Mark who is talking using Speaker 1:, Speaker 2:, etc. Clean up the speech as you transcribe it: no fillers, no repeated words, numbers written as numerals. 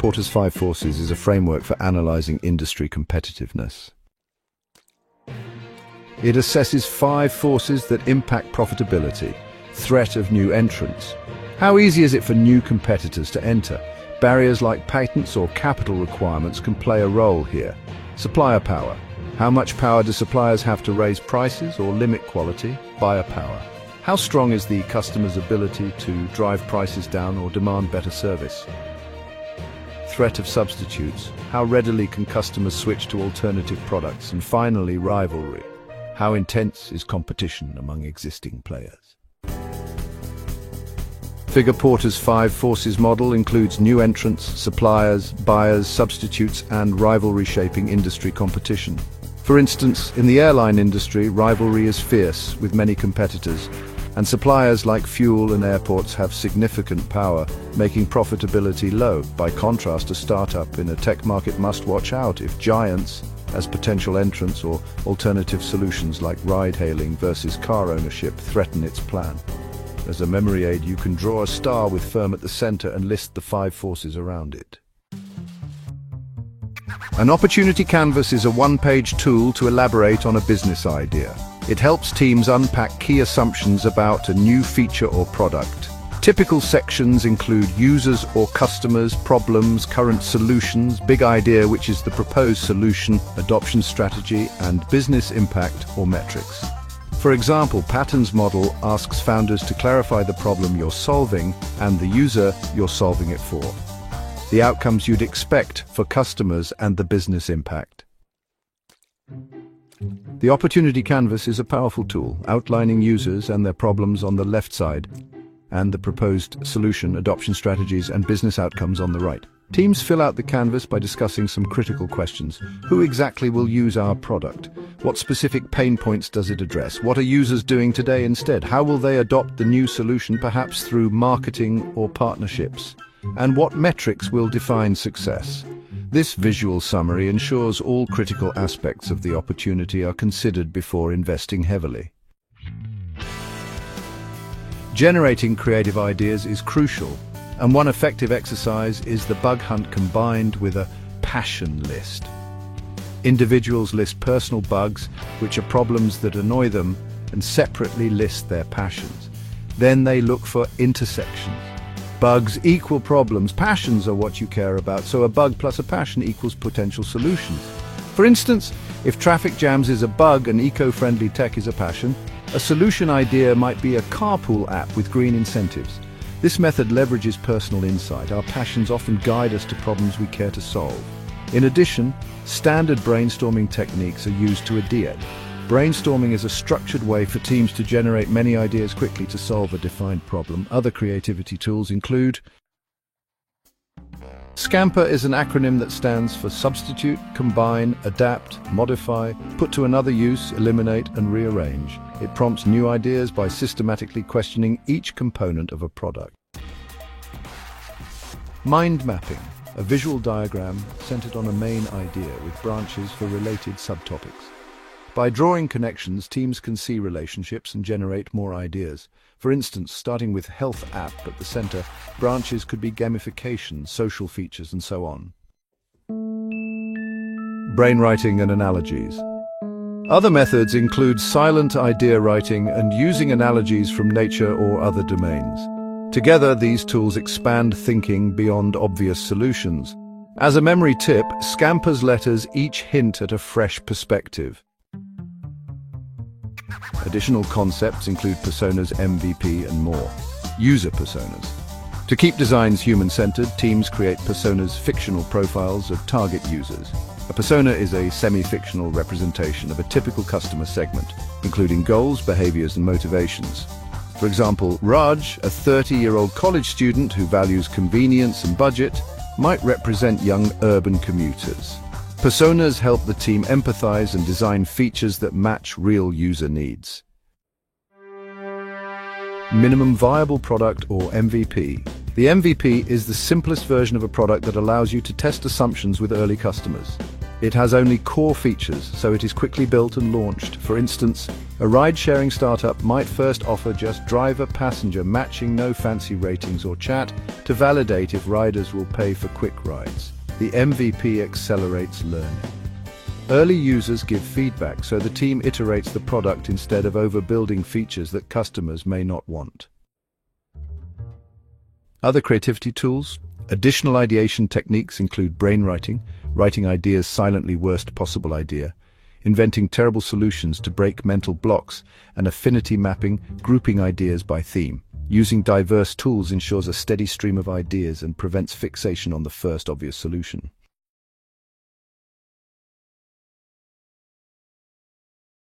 Speaker 1: Porter's Five Forces is a framework for analyzing industry competitiveness. It assesses 5 forces that impact profitability. Threat of new entrants. How easy is it for new competitors to enter? Barriers like patents or capital requirements can play a role here. Supplier power. How much power do suppliers have to raise prices or limit quality? Buyer power. How strong is the customer's ability to drive prices down or demand better service? Threat of substitutes. How readily can customers switch to alternative products? And finally, rivalry. How intense is competition among existing players? Figure Porter's 5 forces model includes new entrants, suppliers, buyers, substitutes, and rivalry shaping industry competition. For instance, in the airline industry, rivalry is fierce with many competitors, and suppliers like fuel and airports have significant power, making profitability low. By contrast, a startup in a tech market must watch out if giants, as potential entrants, or alternative solutions like ride-hailing versus car ownership threaten its plan. As a memory aid, you can draw a star with firm at the center and list the 5 forces around it. An opportunity canvas is a one-page tool to elaborate on a business idea. It helps teams unpack key assumptions about a new feature or product. Typical sections include users or customers, problems, current solutions, big idea, which is the proposed solution, adoption strategy, and business impact or metrics. For example, Patton's model asks founders to clarify the problem you're solving and the user you're solving it for. The outcomes you'd expect for customers and the business impact. The opportunity canvas is a powerful tool, outlining users and their problems on the left side, and the proposed solution, adoption strategies, and business outcomes on the right. Teams fill out the canvas by discussing some critical questions. Who exactly will use our product? What specific pain points does it address? What are users doing today instead? How will they adopt the new solution, perhaps through marketing or partnerships? And what metrics will define success? This visual summary ensures all critical aspects of the opportunity are considered before investing heavily. Generating creative ideas is crucial, and one effective exercise is the bug hunt combined with a passion list. Individuals list personal bugs, which are problems that annoy them, and separately list their passions. Then they look for intersections. Bugs equal problems, passions are what you care about, so a bug plus a passion equals potential solutions. For instance, if traffic jams is a bug and eco-friendly tech is a passion, a solution idea might be a carpool app with green incentives. This method leverages personal insight. Our passions often guide us to problems we care to solve. In addition, standard brainstorming techniques are used to ideate. Brainstorming is a structured way for teams to generate many ideas quickly to solve a defined problem. Other creativity tools include SCAMPER is an acronym that stands for substitute, combine, adapt, modify, put to another use, eliminate, and rearrange. It prompts new ideas by systematically questioning each component of a product. Mind mapping, a visual diagram centered on a main idea with branches for related subtopics. By drawing connections, teams can see relationships and generate more ideas. For instance, starting with health app at the center, branches could be gamification, social features, and so on. Brainwriting and analogies. Other methods include silent idea writing and using analogies from nature or other domains. Together, these tools expand thinking beyond obvious solutions. As a memory tip, SCAMPER's letters each hint at a fresh perspective. Additional concepts include personas, MVP, and more. User personas. To keep designs human-centered, teams create personas, fictional profiles of target users. A persona is a semi-fictional representation of a typical customer segment, including goals, behaviors, and motivations. For example, Raj, a 30-year-old college student who values convenience and budget, might represent young urban commuters. Personas help the team empathize and design features that match real user needs. Minimum Viable Product, or MVP. The MVP is the simplest version of a product that allows you to test assumptions with early customers. It has only core features, so it is quickly built and launched. For instance, A ride-sharing startup might first offer just driver-passenger matching, no fancy ratings or chat, to validate if riders will pay for quick rides. The MVP accelerates learning. Early users give feedback, so the team iterates the product instead of overbuilding features that customers may not want. Other creativity tools. Additional ideation techniques include brainwriting, writing ideas silently, worst possible idea, inventing terrible solutions to break mental blocks, and affinity mapping, grouping ideas by theme. Using diverse tools ensures a steady stream of ideas and prevents fixation on the first obvious solution.